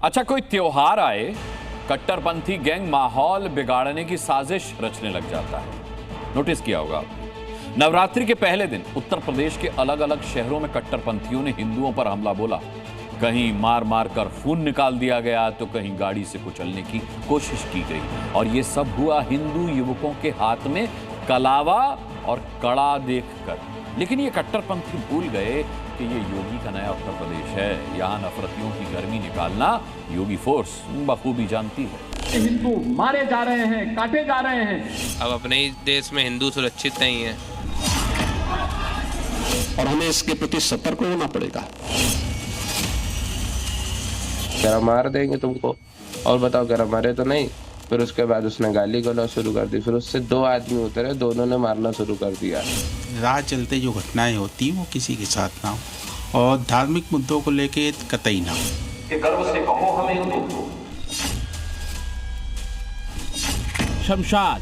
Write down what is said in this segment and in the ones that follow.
अच्छा, कोई त्योहार आए, कट्टरपंथी गैंग माहौल बिगाड़ने की साजिश रचने लग जाता है। नोटिस किया होगा आपने, नवरात्रि के पहले दिन उत्तर प्रदेश के अलग अलग शहरों में कट्टरपंथियों ने हिंदुओं पर हमला बोला। कहीं मार मार कर खून निकाल दिया गया तो कहीं गाड़ी से कुचलने की कोशिश की गई। और यह सब हुआ हिंदू युवकों के हाथ में कलावा और कड़ा देखकर। लेकिन ये कट्टरपंथी भूल गए कि ये योगी का नया उत्तर प्रदेश है। यहाँ नफरतियों की गर्मी निकालना योगी फोर्स बखूबी जानती है। हिंदू मारे जा रहे हैं, काटे जा रहे हैं। अब अपने ही देश में हिंदू सुरक्षित नहीं है और हमें इसके प्रति सतर्क होना पड़ेगा। क्या मार देंगे तुमको? और बताओ, क्या मारे तो नहीं? फिर उसके बाद उसने गाली गलौज शुरू कर दी। फिर उससे 2 आदमी उतरे, दोनों ने मारना शुरू कर दिया। राह चलते जो घटनाएं होती वो किसी के साथ ना हो और धार्मिक मुद्दों को लेके कतई ना हो। कि गर्व से कहो हमें हिंदू। शमशाद,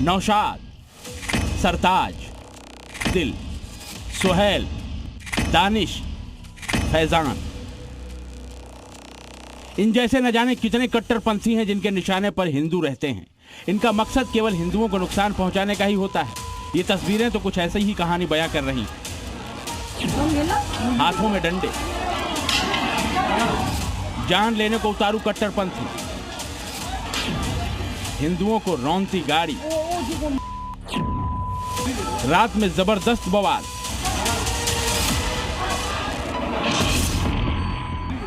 नौशाद, सरताज, दिल, सुहेल, दानिश, फैजान, इन जैसे न जाने कितने कट्टरपंथी हैं जिनके निशाने पर हिंदू रहते हैं। इनका मकसद केवल हिंदुओं को नुकसान पहुंचाने का ही होता है। ये तस्वीरें तो कुछ ऐसे ही कहानी बयां कर रही हैं। हाथों में डंडे, जान लेने को उतारू कट्टरपंथी, हिंदुओं को रौंदती गाड़ी, रात में जबरदस्त बवाल।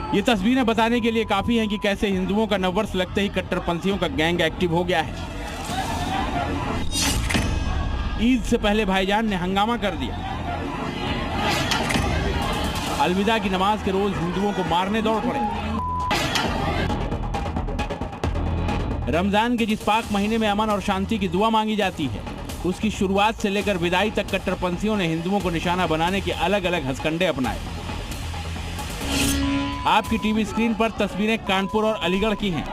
ये तस्वीरें बताने के लिए काफी हैं कि कैसे हिंदुओं का नववर्ष लगते ही कट्टरपंथियों का गैंग एक्टिव हो गया है। ईद से पहले भाईजान ने हंगामा कर दिया। अलविदा की नमाज के रोज हिंदुओं को मारने दौड़ पड़े। रमजान के जिस पाक महीने में अमन और शांति की दुआ मांगी जाती है, उसकी शुरुआत से लेकर विदाई तक कट्टरपंथियों ने हिंदुओं को निशाना बनाने के अलग अलग हथकंडे अपनाए। आपकी टीवी स्क्रीन पर तस्वीरें कानपुर और अलीगढ़ की हैं।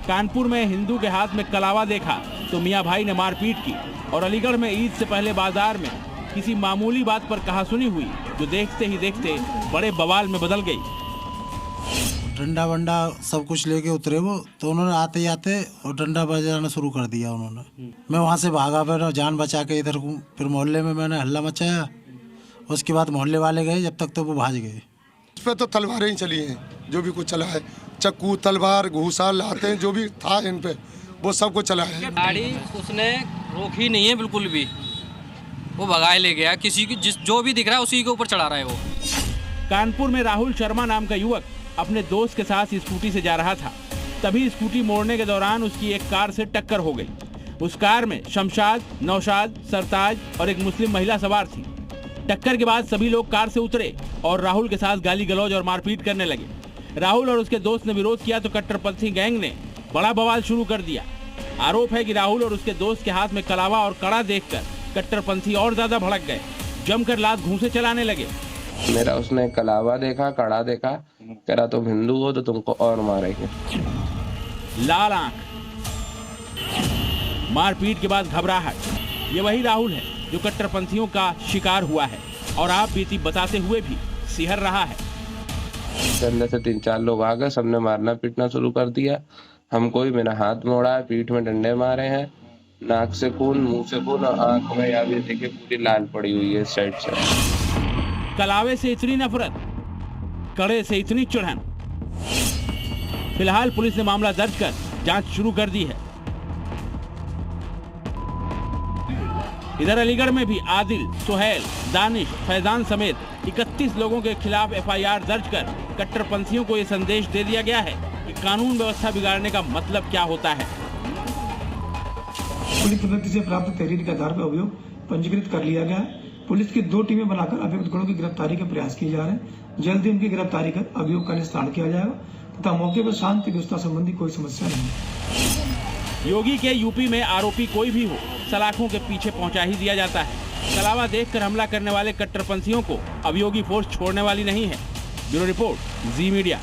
कानपुर में हिंदू के हाथ में कलावा देखा तो मियां भाई ने मारपीट की और अलीगढ़ में ईद से पहले बाजार में किसी मामूली बात पर कहासुनी हुई जो देखते ही देखते बड़े बवाल में बदल गई। डंडा वंडा सब कुछ लेके उतरे वो, तो उन्होंने आते ही आते और डंडा बजाना शुरू कर दिया उन्होंने। मैं वहाँ से भागा, फिर जान बचा के इधर हूँ। फिर मोहल्ले में मैंने हल्ला मचाया। उसके बाद मोहल्ले वाले गए, जब तक तो वो भाग गए। इस पे तो तलवारें ही चली हैं, जो भी कुछ चला है, चक्कू, तलवार, घूसा, लाते, जो भी था इन पे वो सब कुछ चला है। गाड़ी उसने रोकी नहीं है बिल्कुल भी, वो भगाए ले गया। किसी की जो भी दिख रहा है उसी के ऊपर चढ़ा रहा है वो। कानपुर में राहुल शर्मा नाम का युवक अपने दोस्त के साथ स्कूटी से जा रहा था। तभी स्कूटी मोड़ने के दौरान उसकी एक कार से टक्कर हो गई। उस कार में शमशाद, नौशाद, सरताज और एक मुस्लिम महिला सवार थी। टक्कर के बाद सभी लोग कार से उतरे और राहुल के साथ गाली गलौज और मारपीट करने लगे। राहुल और उसके दोस्त ने विरोध किया तो कट्टरपंथी गैंग ने बड़ा बवाल शुरू कर दिया। आरोप है कि राहुल और उसके दोस्त के हाथ में कलावा और कड़ा देखकर कट्टरपंथी और ज्यादा भड़क गए, जमकर लात घूंसे चलाने लगे। मेरा उसने कलावा देखा, कड़ा देखा, कह रहा तुम हिंदू हो तो तुमको और मारेंगे। लाल आंख, मारपीट के बाद घबराहट। ये वही राहुल है जो कट्टरपंथियों का शिकार हुआ है और आप बीती बताते हुए भी सिहर रहा है। अंदर से 3-4 लोग आ गए, सबने मारना पीटना शुरू कर दिया। हमको भी, मेरा हाथ मोड़ा है, पीठ में डंडे मारे हैं, नाक से खून, मुंह से खून और आंख में यहाँ भी देखिए पूरी लाल पड़ी हुई है इस साइड से। कलावे से इतनी नफरत, कड़े से इतनी चुड़हन। फिलहाल पुलिस ने मामला दर्ज कर जांच शुरू कर दी है। इधर अलीगढ़ में भी आदिल, सुहेल, दानिश, फैजान समेत 31 लोगों के खिलाफ FIR दर्ज कर कट्टरपंथियों को ये संदेश दे दिया गया है कि कानून व्यवस्था बिगाड़ने का मतलब क्या होता है। पुलिस व्यक्ति से प्राप्त तहरीर के आधार पर अभियोग पंजीकृत कर लिया गया है। पुलिस की 2 टीमें बनाकर अभियुक्त गणों की गिरफ्तारी के प्रयास किए जा रहे हैं। जल्द ही उनकी गिरफ्तारी कर अभियोग का निस्तारण किया जाएगा तथा मौके पर शांति व्यवस्था संबंधी कोई समस्या नहीं। योगी के यूपी में आरोपी कोई भी हो, सलाखों के पीछे पहुंचा ही दिया जाता है। कलावा देखकर हमला करने वाले कट्टरपंथियों को अब योगी फोर्स छोड़ने वाली नहीं है। ब्यूरो रिपोर्ट, जी मीडिया।